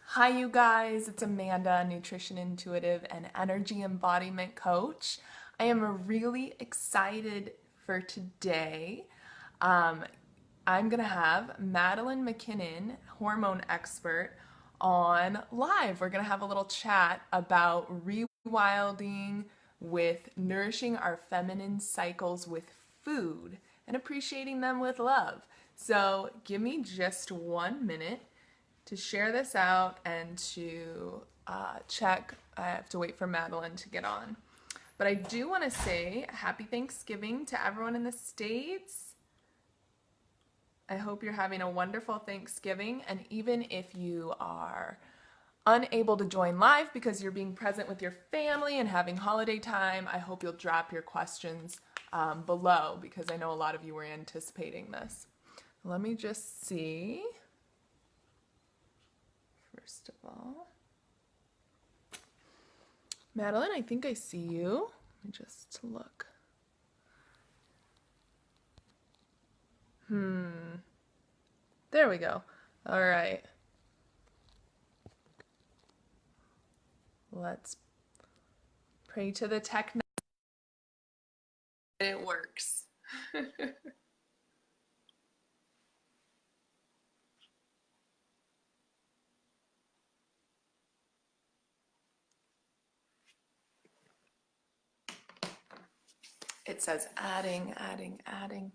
Hi, you guys. It's Amanda, nutrition intuitive and energy embodiment coach. I am really excited for today. Um, I'm going to have Madeline MacKinnon, hormone expert, on live. We're going to have a little chat about rewilding with nourishing our feminine cycles with food and appreciating them with love. So, give me just 1 minute to share this out and to check. I have to wait for Madeline to get on. But I do want to say happy Thanksgiving to everyone in the States. I hope you're having a wonderful Thanksgiving. And even if you are unable to join live because you're being present with your family and having holiday time, I hope you'll drop your questions below because I know a lot of you were anticipating this. Let me just see. First of all, Madeline, I think I see you. Let me just look. There we go. All right. Let's pray to the technology. It works. It says adding, adding, adding.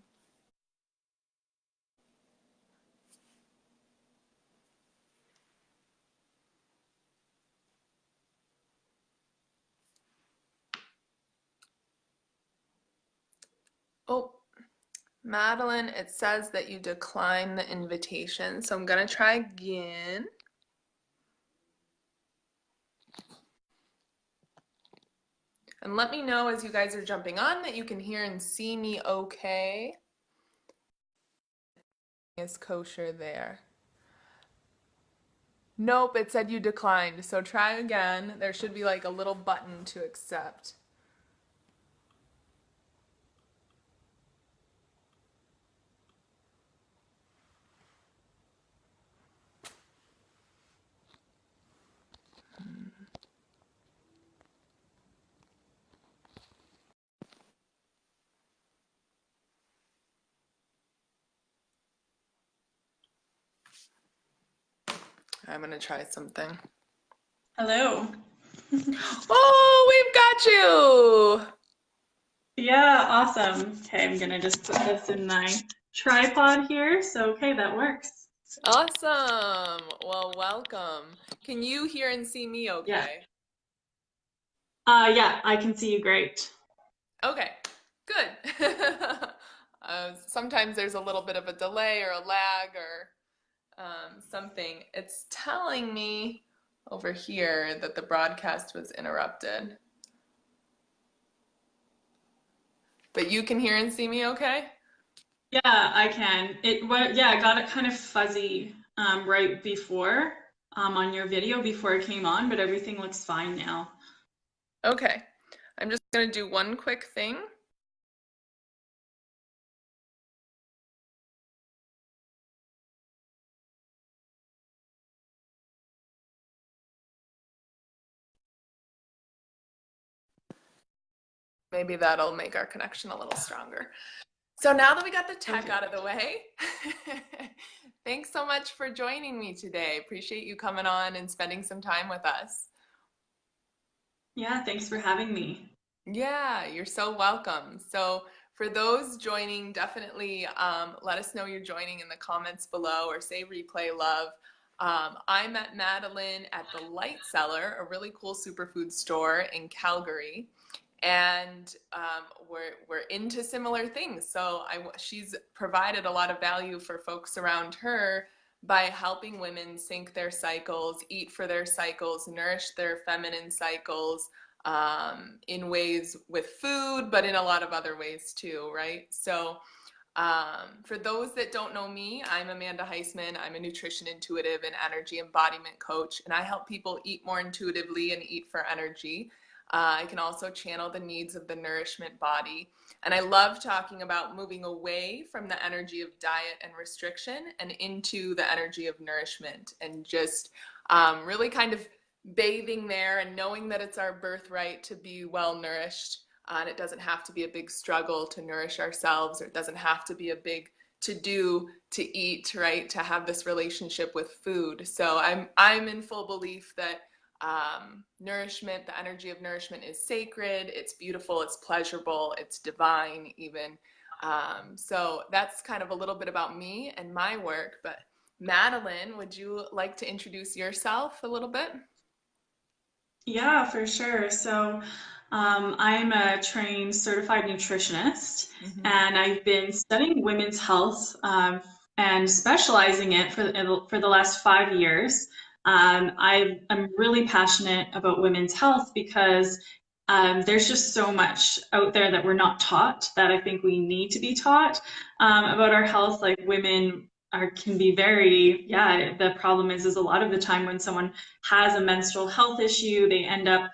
Oh, Madeline, it says that you declined the invitation, so I'm gonna try again. And let me know as you guys are jumping on that you can hear and see me okay. Is kosher there? Nope, it said you declined. So try again. There should be like a little button to accept. I'm gonna try something. Hello. Oh, we've got you! Yeah, awesome. Okay, I'm gonna just put this in my tripod here. So, okay, that works. Awesome. Well, welcome. Can you hear and see me Yeah. okay? Yeah, I can see you great. Okay, good. Sometimes there's a little bit of a delay or a lag or something. It's telling me over here that the broadcast was interrupted. But you can hear and see me okay? Yeah, I can. Yeah, I got it kind of fuzzy right before on your video before it came on, but everything looks fine now. Okay. I'm just going to do one quick thing. Maybe that'll make our connection a little stronger. So now that we got the tech out of the way, thanks so much for joining me today. Appreciate you coming on and spending some time with us. Yeah, thanks for having me. Yeah, you're so welcome. So for those joining, definitely let us know you're joining in the comments below or say replay love. I met Madeline at the Light Cellar, a really cool superfood store in Calgary. And we're into similar things. So she's provided a lot of value for folks around her by helping women sync their cycles, eat for their cycles, nourish their feminine cycles in ways with food, but in a lot of other ways too, right? So for those that don't know me, I'm Amanda Heisman. I'm a nutrition intuitive and energy embodiment coach, and I help people eat more intuitively and eat for energy. I can also channel the needs of the nourishment body. And I love talking about moving away from the energy of diet and restriction and into the energy of nourishment, and just really kind of bathing there and knowing that it's our birthright to be well nourished. And it doesn't have to be a big struggle to nourish ourselves, or it doesn't have to be a big to do to eat, right? To have this relationship with food. So I'm in full belief that nourishment, the energy of nourishment is sacred, it's beautiful, it's pleasurable, it's divine even. So that's kind of a little bit about me and my work. But Madeline, would you like to introduce yourself a little bit? Yeah, for sure. So, I'm a trained certified nutritionist, Hmm. and I've been studying women's health and specializing it for the last 5 years. I'm really passionate about women's health because there's just so much out there that we're not taught that I think we need to be taught about our health. Like women are can be very, yeah, the problem is a lot of the time when someone has a menstrual health issue, they end up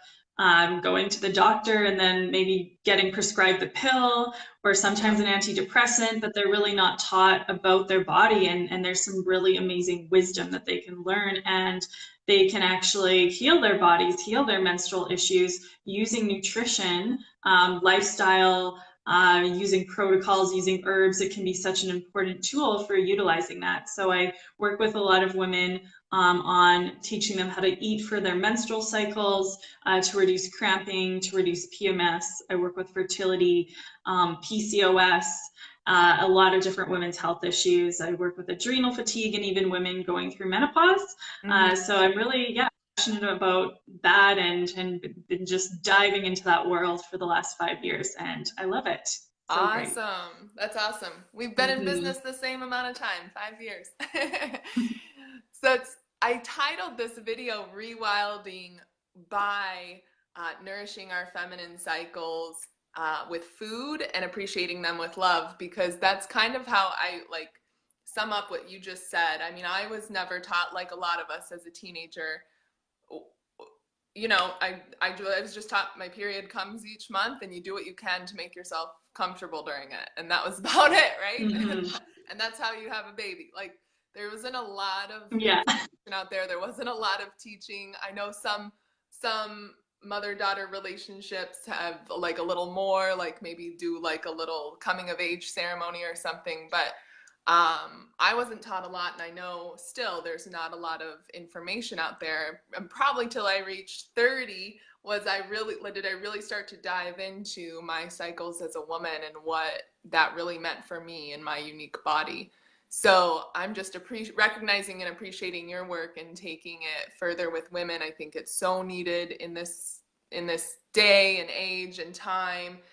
going to the doctor and then maybe getting prescribed the pill or sometimes Yep. an antidepressant, but they're really not taught about their body. And there's some really amazing wisdom that they can learn, and they can actually heal their bodies, heal their menstrual issues using nutrition, lifestyle, using protocols, using herbs. It can be such an important tool for utilizing that. So I work with a lot of women on teaching them how to eat for their menstrual cycles, to reduce cramping, to reduce PMS. I work with fertility, PCOS, a lot of different women's health issues. I work with adrenal fatigue and even women going through menopause. Hmm. So I'm really, yeah, passionate about that, and been just diving into that world for the last 5 years, and I love it. So great. Awesome. That's awesome. We've been in Mhm. business the same amount of time, 5 years. So I titled this video Rewilding by Nourishing Our Feminine Cycles with Food and Appreciating Them with Love, because that's kind of how I like sum up what you just said. I mean, I was never taught, like a lot of us as a teenager, I was just taught my period comes each month and you do what you can to make yourself comfortable during it. And that was about it, right? Mhm. And that's how you have a baby. Like there wasn't a lot of Yeah. information out there. There wasn't a lot of teaching. I know some mother-daughter relationships have like a little more, like maybe do like a little coming of age ceremony or something, but I wasn't taught a lot, and I know still there's not a lot of information out there. And probably till I reached 30 did I really start to dive into my cycles as a woman and what that really meant for me and my unique body. So I'm just recognizing and appreciating your work and taking it further with women. I think it's so needed in this day and age and time.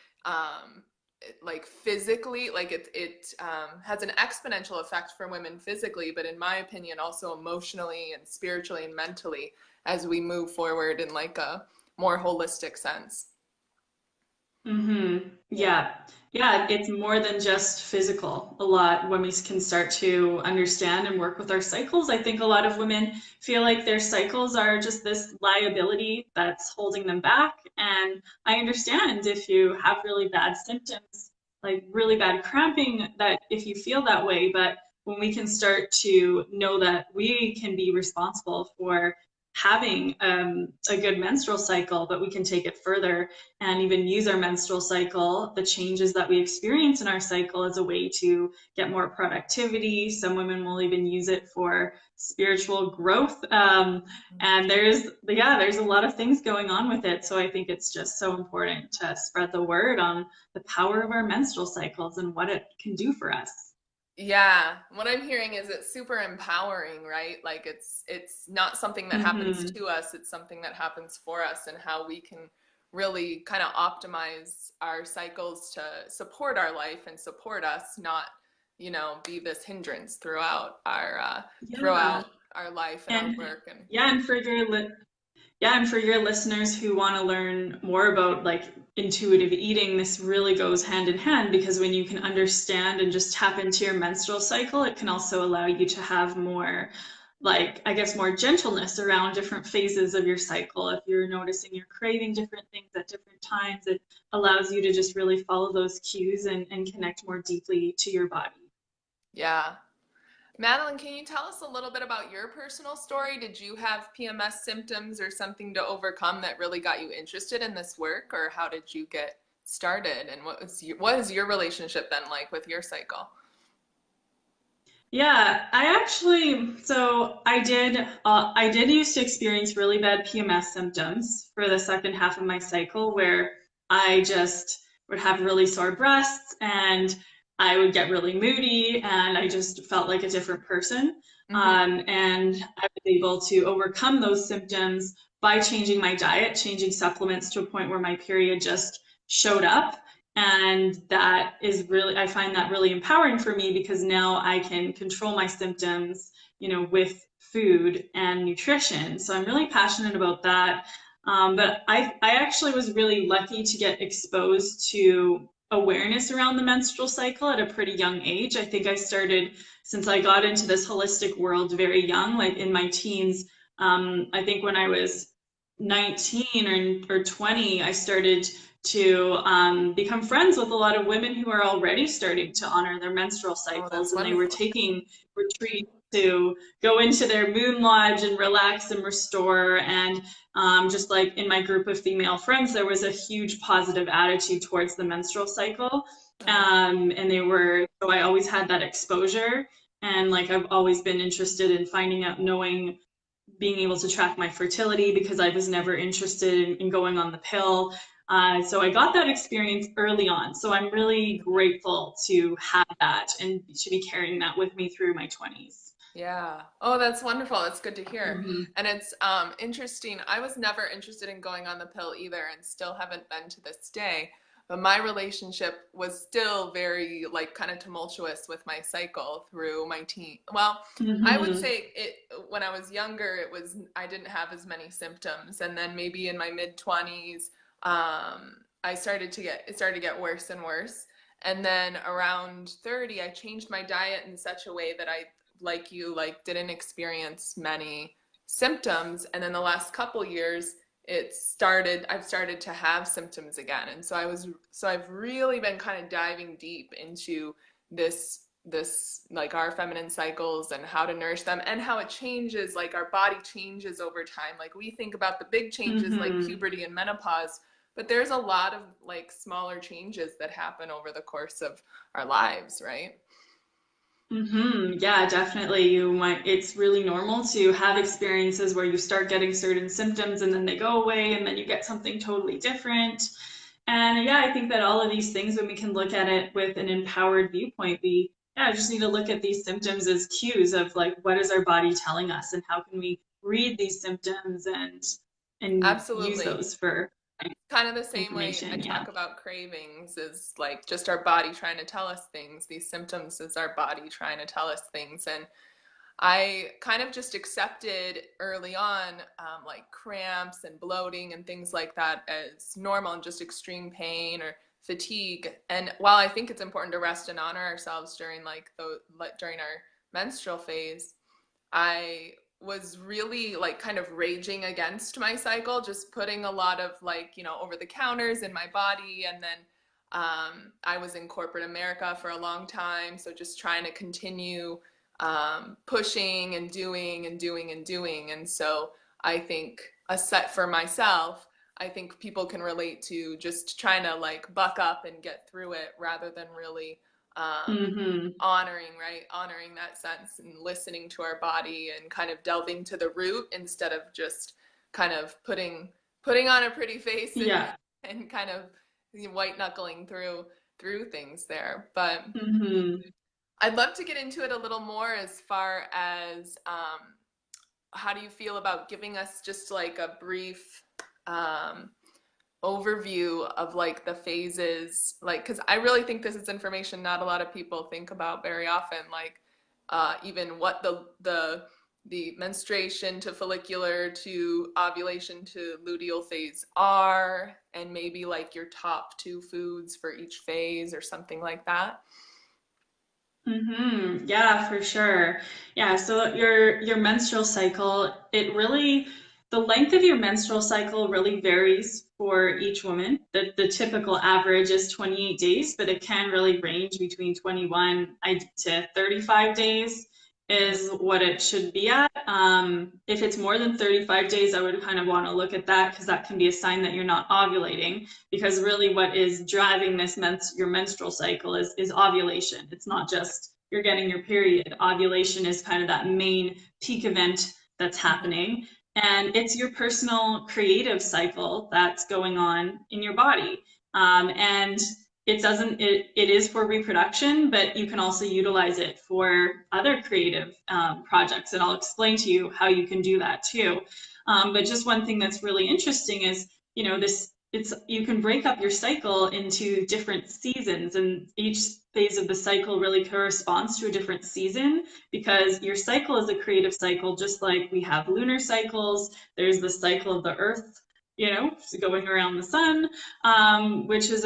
Like physically, like it has an exponential effect for women physically, but in my opinion also emotionally and spiritually and mentally as we move forward in like a more holistic sense. Yeah. Yeah. Yeah, it's more than just physical. A lot when we can start to understand and work with our cycles. I think a lot of women feel like their cycles are just this liability that's holding them back. And I understand if you have really bad symptoms, like really bad cramping, that if you feel that way, but when we can start to know that we can be responsible for having a good menstrual cycle, but we can take it further and even use our menstrual cycle, the changes that we experience in our cycle, as a way to get more productivity. Some women will even use it for spiritual growth. And there's a lot of things going on with it. So I think it's just so important to spread the word on the power of our menstrual cycles and what it can do for us. Yeah, what I'm hearing is it's super empowering, right? Like it's not something that happens Hmm. to us, it's something that happens for us, and how we can really kind of optimize our cycles to support our life and support us, not, be this hindrance Yeah. throughout our life and our And work. And yeah, and for your listeners who want to learn more about like intuitive eating, this really goes hand in hand, because when you can understand and just tap into your menstrual cycle, it can also allow you to have more like, I guess, more gentleness around different phases of your cycle. If you're noticing you're craving different things at different times, it allows you to just really follow those cues and connect more deeply to your body. Yeah. Madeline, can you tell us a little bit about your personal story? Did you have PMS symptoms or something to overcome that really got you interested in this work, or how did you get started? And what has your relationship been like with your cycle? Yeah, I did used to experience really bad PMS symptoms for the second half of my cycle where I just would have really sore breasts and I would get really moody and I just felt like a different person. Hmm. And I was able to overcome those symptoms by changing my diet, changing supplements to a point where my period just showed up. And that is really, I find that really empowering for me because now I can control my symptoms, with food and nutrition. So I'm really passionate about that. But I actually was really lucky to get exposed to awareness around the menstrual cycle at a pretty young age. I think I started since I got into this holistic world very young, like in my teens. I think when I was 19 or 20, I started to become friends with a lot of women who are already starting to honor their menstrual Oh, cycles, that's and they were wonderful. taking retreats to go into their moon lodge and relax and restore. And just like in my group of female friends, there was a huge positive attitude towards the menstrual cycle. Uh-huh. And so I always had that exposure. And like I've always been interested in finding out, knowing, being able to track my fertility because I was never interested in going on the pill. So I got that experience early on. So I'm really grateful to have that and to be carrying that with me through my 20s. Yeah. Oh, that's wonderful. That's good to hear. Mm-hmm. And it's interesting. I was never interested in going on the pill either and still haven't been to this day. But my relationship was still very like kind of tumultuous with my cycle through my teen. Well, I would Mm-hmm. say it when I was younger, it was I didn't have as many symptoms. And then maybe in my mid 20s, I started to get it started to get worse and worse. And then around 30, I changed my diet in such a way that I like you like didn't experience many symptoms, and then the last couple years I've started to have symptoms again, and so I've really been kind of diving deep into this like our feminine cycles and how to nourish them and how it changes, like our body changes over time. Like we think about the big changes like Mm-hmm. puberty and menopause, but there's a lot of like smaller changes that happen over the course of our lives, right? Mm-hmm. Yeah, definitely. It's really normal to have experiences where you start getting certain symptoms and then they go away and then you get something totally different. And yeah, I think that all of these things, when we can look at it with an empowered viewpoint, we just need to look at these symptoms as cues of like, what is our body telling us and how can we read these symptoms and use Absolutely. those for Kind of the same way I information. Yeah. talk about cravings is like just our body trying to tell us things. These symptoms is our body trying to tell us things. And I kind of just accepted early on, like cramps and bloating and things like that as normal and just extreme pain or fatigue. And while I think it's important to rest and honor ourselves during during our menstrual phase, I was really like kind of raging against my cycle, just putting a lot of like, over the counters in my body. And then I was in corporate America for a long time. So just trying to continue pushing and doing and doing and doing. And so I think a set for myself, I think people can relate to just trying to like buck up and get through it rather than really Mm-hmm. honoring, right? Honoring that sense and listening to our body and kind of delving to the root instead of just kind of putting on a pretty face Yeah. and kind of white knuckling through things there. But Mm-hmm. I'd love to get into it a little more as far as how do you feel about giving us just like a brief um, overview of like the phases, like because I really think this is information not a lot of people think about very often, like even what the menstruation to follicular to ovulation to luteal phase are, and maybe like your top two foods for each phase or something like that. Mm-hmm. Yeah, for sure. Yeah, so your menstrual cycle, it really the length of your menstrual cycle really varies for each woman. The typical average is 28 days, but it can really range between 21 to 35 days Mhm. is what it should be at. If it's more than 35 days, I would kind of want to look at that because that can be a sign that you're not ovulating. Because really, what is driving your menstrual cycle is ovulation. It's not just you're getting your period. Ovulation is kind of that main peak event that's Mhm. happening. And it's your personal creative cycle that's going on in your body. And it is for reproduction, but you can also utilize it for other creative projects. And I'll explain to you how you can do that too. But just one thing that's really interesting is, you can break up your cycle into different seasons, and each phase of the cycle really corresponds to a different season because your cycle is a creative cycle, just like we have lunar cycles. There's the cycle of the earth, going around the sun, which is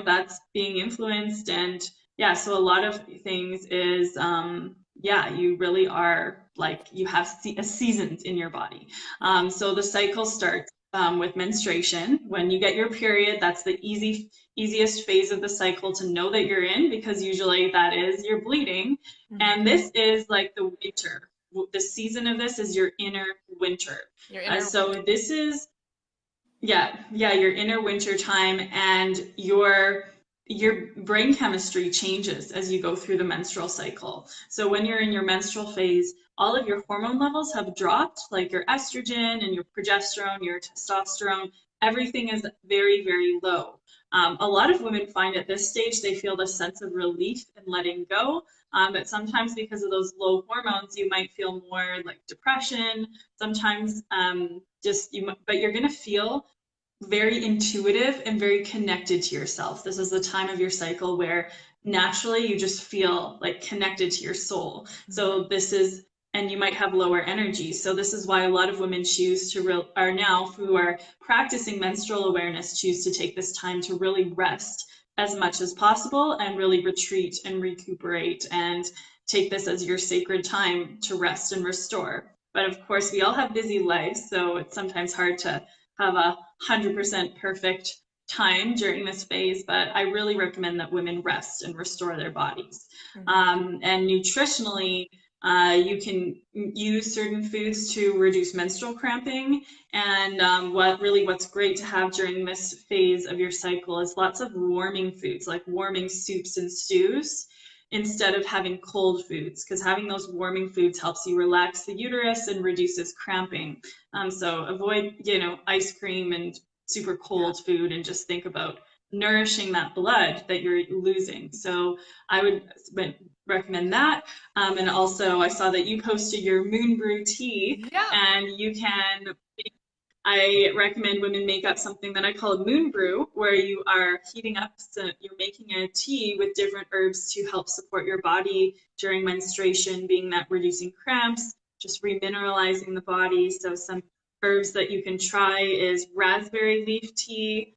that's being influenced. And yeah, so a lot of things is, yeah, you really are like you have seasons in your body. Yeah. So the cycle starts with menstruation. When you get your period, that's the easiest phase of the cycle to know that you're in because usually that is you're bleeding. Mhm. And this is like the winter. The season of this is your inner winter. Your inner So this is yeah, your inner winter time, and your brain chemistry changes as you go through the menstrual cycle. So when you're in your menstrual phase, all of your hormone levels have dropped, like your estrogen and your progesterone, your testosterone, everything is very, very low. A lot of women find at this stage they feel this sense of relief and letting go. But sometimes because of those low hormones, you might feel more like depression. Sometimes but you're going to feel very intuitive and very connected to yourself. This is the time of your cycle where naturally you just feel like connected to your soul. Mhm. So and you might have lower energy. So this is why a lot of women are now who are practicing menstrual awareness choose to take this time to really rest as much as possible and really retreat and recuperate and take this as your sacred time to rest and restore. But of course, we all have busy lives, so it's sometimes hard to have 100% perfect time during this phase, but I really recommend that women rest and restore their bodies. Mhm. And nutritionally, you can use certain foods to reduce menstrual cramping. And what's great to have during this phase of your cycle is lots of warming foods, like warming soups and stews, instead of having cold foods, because having those warming foods helps you relax the uterus and reduces cramping. So avoid, ice cream and super Yeah. cold food and just think about nourishing that blood that you're losing. So I would recommend that. And also, I saw that you posted your moon brew tea, Yep. and I recommend women make up something that I call moon brew, where you are heating up, so you're making a tea with different herbs to help support your body during menstruation, being that reducing cramps, just remineralizing the body. So some herbs that you can try is raspberry leaf tea,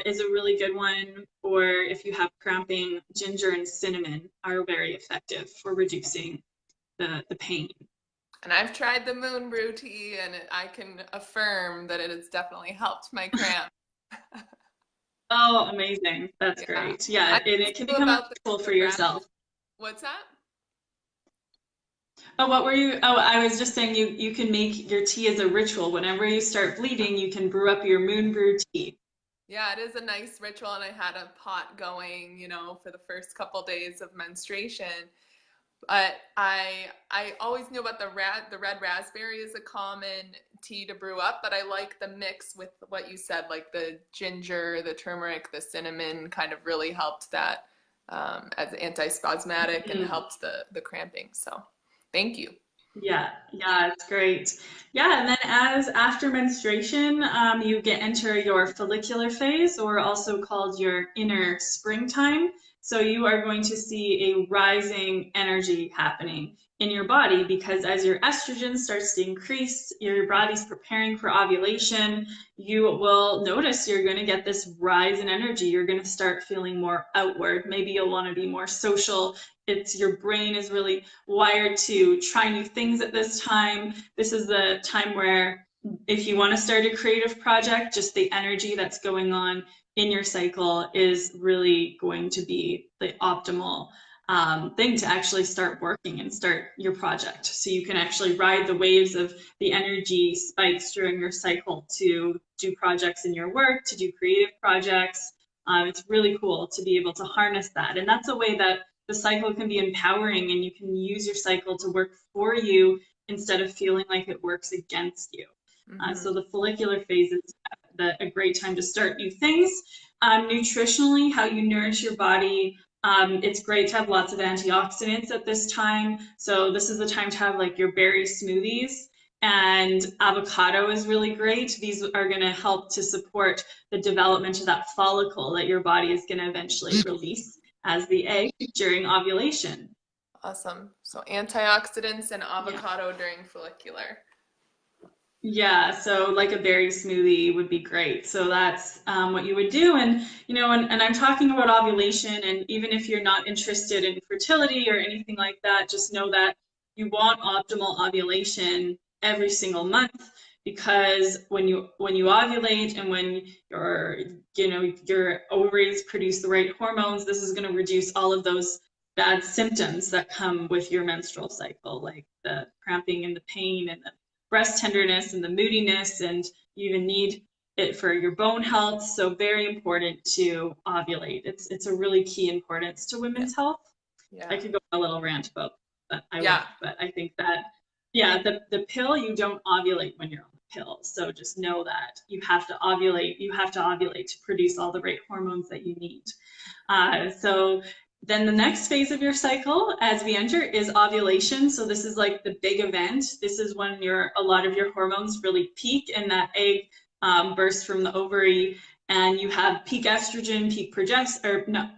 is a really good one. Or if you have cramping, ginger and cinnamon are very effective for reducing the pain. And I've tried the moon brew tea, and I can affirm that it has definitely helped my cramp. Oh, amazing. That's Yeah. great. Yeah, I and it can knew become a about ritual the for rat. yourself. What's that? Oh, what were you? Oh, I was just saying you can make your tea as a ritual. Whenever you start bleeding, you can brew up your moon brew tea. Yeah, it is a nice ritual, and I had a pot going, for the first couple days of menstruation. But I always knew about the red raspberry is a common tea to brew up, but I like the mix with what you said, like the ginger, the turmeric, the cinnamon kind of really helped that as antispasmodic and Mm. helped the cramping. So thank you. Yeah, it's great. Yeah, and then as after menstruation, you enter your follicular phase, or also called your inner springtime. So you are going to see a rising energy happening in your body, because as your estrogen starts to increase, your body's preparing for ovulation, you will notice you're going to get this rise in energy. You're going to start feeling more outward. Maybe you'll want to be more social. It's your brain is really wired to try new things at this time. This is the time where if you want to start a creative project, just the energy that's going on in your cycle is really going to be the optimal thing to actually start working and start your project. So you can actually ride the waves of the energy spikes during your cycle to do projects in your work, to do creative projects. It's really cool to be able to harness that. And that's a way that the cycle can be empowering, and you can use your cycle to work for you instead of feeling like it works against you. So the follicular phase is a great time to start new things. Nutritionally, how you nourish your body. It's great to have lots of antioxidants at this time. So this is the time to have like your berry smoothies, and avocado is really great. These are going to help to support the development of that follicle that your body is going to eventually release as the egg during ovulation. Awesome. So antioxidants and avocado during follicular. Yeah, so like a berry smoothie would be great. So that's what you would do. And, you know, and I'm talking about ovulation, and even if you're not interested in fertility or anything like that, just know that you want optimal ovulation every single month, because when you ovulate and when your ovaries produce the right hormones, this is going to reduce all of those bad symptoms that come with your menstrual cycle, like the cramping and the pain and the breast tenderness and the moodiness, and you even need it for your bone health. So very important to ovulate. It's a really key importance to women's health. I could go on a little rant about that. I won't, but I think that, the pill, you don't ovulate when you're on the pill. So just know that you have to ovulate. You have to ovulate to produce all the right hormones that you need. So then the next phase of your cycle as we enter is ovulation. So this is like the big event. This is when a lot of your hormones really peak, and that egg bursts from the ovary, and you have peak estrogen,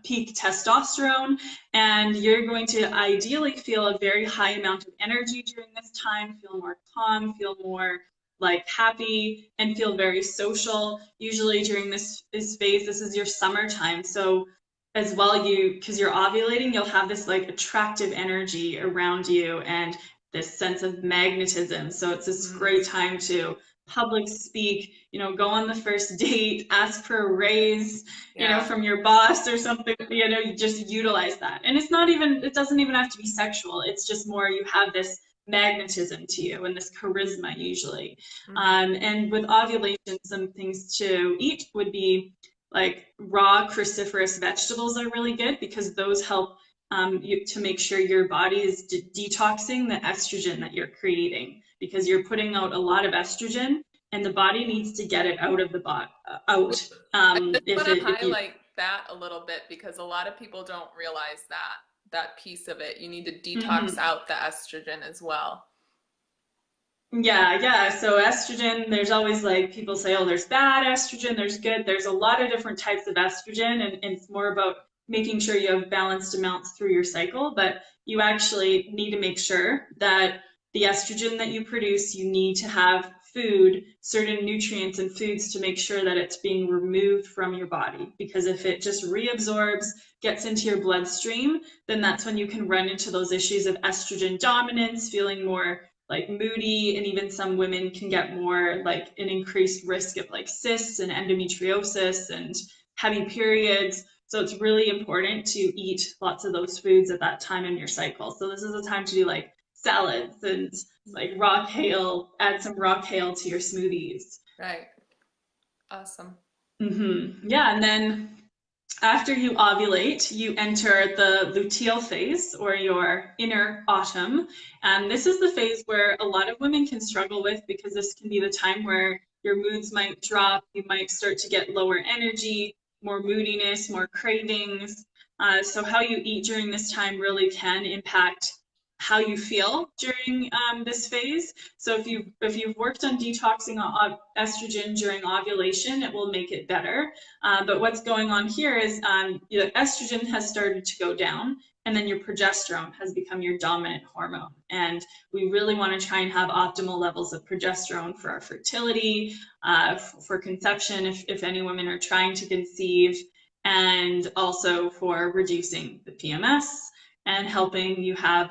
peak testosterone, and you're going to ideally feel a very high amount of energy during this time, feel more calm, feel more like happy, and feel very social. Usually during this phase, this is your summertime. So as well, because you're ovulating, you'll have this like attractive energy around you and this sense of magnetism. So it's this great time to public speak, go on the first date, ask for a raise, from your boss or something, you just utilize that. And it doesn't even have to be sexual. It's just more, you have this magnetism to you and this charisma usually. And with ovulation, some things to eat would be like raw cruciferous vegetables are really good, because those help to make sure your body is detoxing the estrogen that you're creating, because you're putting out a lot of estrogen and the body needs to get it out of the body. I just want to highlight that a little bit, because a lot of people don't realize that piece of it. You need to detox out the estrogen as well. Yeah. So estrogen, there's always like people say, oh, there's bad estrogen, there's good. There's a lot of different types of estrogen, and it's more about making sure you have balanced amounts through your cycle. But you actually need to make sure that the estrogen that you produce, you need to have certain nutrients and foods to make sure that it's being removed from your body. Because if it just reabsorbs, gets into your bloodstream, then that's when you can run into those issues of estrogen dominance, feeling more like moody, and even some women can get more like an increased risk of like cysts and endometriosis and heavy periods. So it's really important to eat lots of those foods at that time in your cycle. So this is a time to do like salads and like raw kale, add some raw kale to your smoothies. Right. Awesome. Yeah, and then after you ovulate, you enter the luteal phase, or your inner autumn. And this is the phase where a lot of women can struggle with, because this can be the time where your moods might drop, you might start to get lower energy, more moodiness, more cravings. So how you eat during this time really can impact how you feel during this phase. So if you've worked on detoxing estrogen during ovulation, it will make it better. But what's going on here is estrogen has started to go down, and then your progesterone has become your dominant hormone. And we really want to try and have optimal levels of progesterone for our fertility, for conception, if any women are trying to conceive, and also for reducing the PMS and helping you have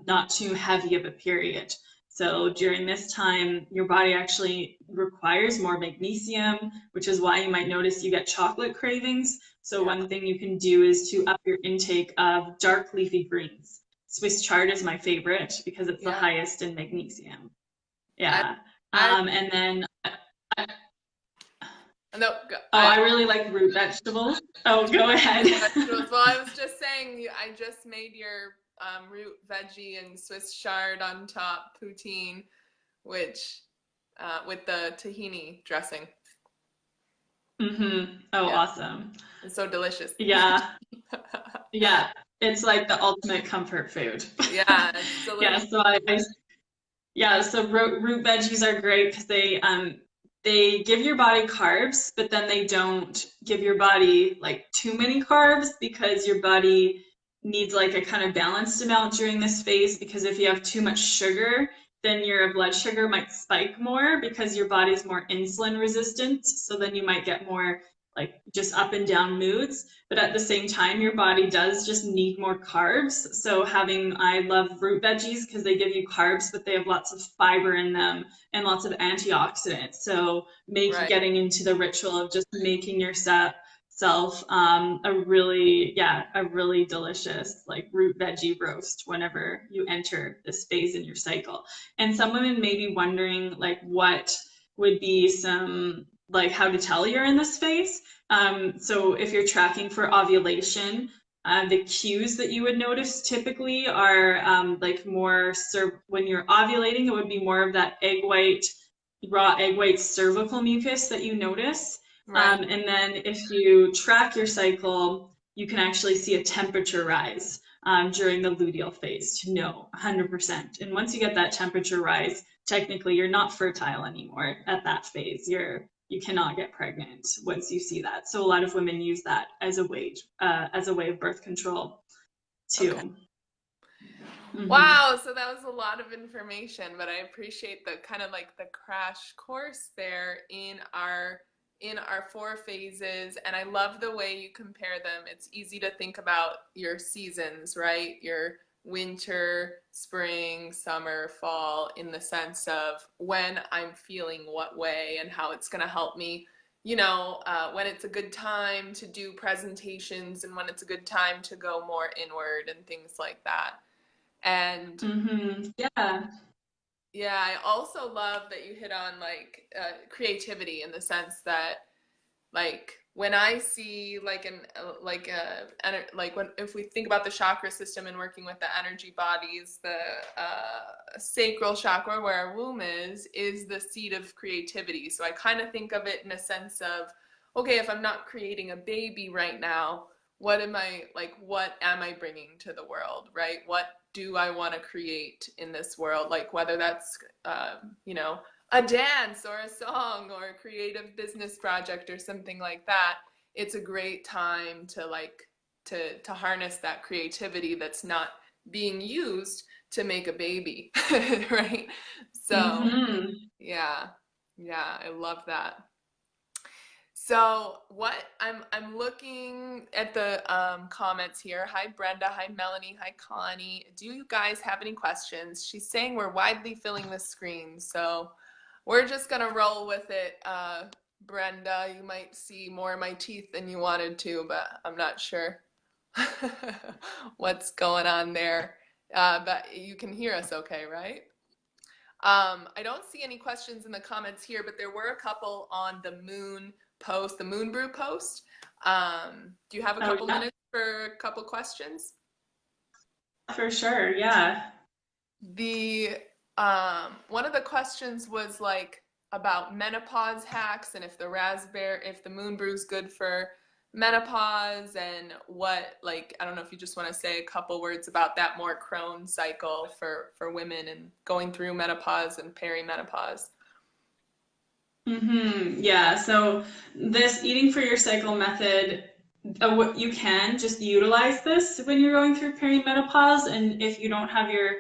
not too heavy of a period. So during this time, your body actually requires more magnesium, which is why you might notice you get chocolate cravings. So one thing you can do is to up your intake of dark leafy greens. Swiss chard is my favorite because it's the highest in magnesium. Yeah. And then no, I really like root vegetables. Oh, go ahead. Vegetables. Well, I was just saying, I just made your root veggie and Swiss chard on top poutine, which with the tahini dressing. Mm-hmm. Oh, awesome. It's so delicious. Yeah. Yeah. It's like the ultimate comfort food. Yeah, it's delicious. So root veggies are great because they give your body carbs, but then they don't give your body like too many carbs, because your body needs like a kind of balanced amount during this phase, because if you have too much sugar, then your blood sugar might spike more because your body's more insulin resistant. So then you might get more like just up and down moods. But at the same time, your body does just need more carbs. So I love root veggies because they give you carbs, but they have lots of fiber in them and lots of antioxidants. So getting into the ritual of just making yourself a really delicious like root veggie roast whenever you enter this phase in your cycle. And some women may be wondering like what would be some like how to tell you're in this phase. So if you're tracking for ovulation, the cues that you would notice typically are like when you're ovulating, it would be more of that raw egg white cervical mucus that you notice. And then if you track your cycle, you can actually see a temperature rise during the luteal phase to know 100%. And once you get that temperature rise, technically you're not fertile anymore at that phase. You cannot get pregnant once you see that. So a lot of women use that as a way of birth control too. Okay. Mm-hmm. Wow, so that was a lot of information, but I appreciate the kind of like the crash course there in our 4 phases, and I love the way you compare them. It's easy to think about your seasons, right? Your winter, spring, summer, fall, in the sense of when I'm feeling what way and how it's going to help me, when it's a good time to do presentations and when it's a good time to go more inward and things like that. And yeah, I also love that you hit on like creativity, in the sense that like when I see if we think about the chakra system and working with the energy bodies, the sacral chakra, where our womb is the seat of creativity. So I kind of think of it in a sense of, okay, if I'm not creating a baby right now, what am I bringing to the world, right? What do I want to create in this world? Like whether that's, a dance or a song or a creative business project or something like that. It's a great time to harness that creativity that's not being used to make a baby, right? So yeah, I love that. So I'm looking at the comments here. Hi Brenda, hi Melanie, hi Connie. Do you guys have any questions? She's saying we're widely filling the screen, so we're just gonna roll with it. Brenda, you might see more of my teeth than you wanted to, but I'm not sure what's going on there. But you can hear us okay, right? I don't see any questions in the comments here, but there were a couple on the moon brew post. Do you have a couple minutes for a couple questions? For sure, yeah. One of the questions was like about menopause hacks, and if the moon brew is good for menopause and what, like, I don't know if you just want to say a couple words about that more crone cycle for women and going through menopause and perimenopause. Yeah, so this eating for your cycle method, what you can just utilize this when you're going through perimenopause, and if you don't have your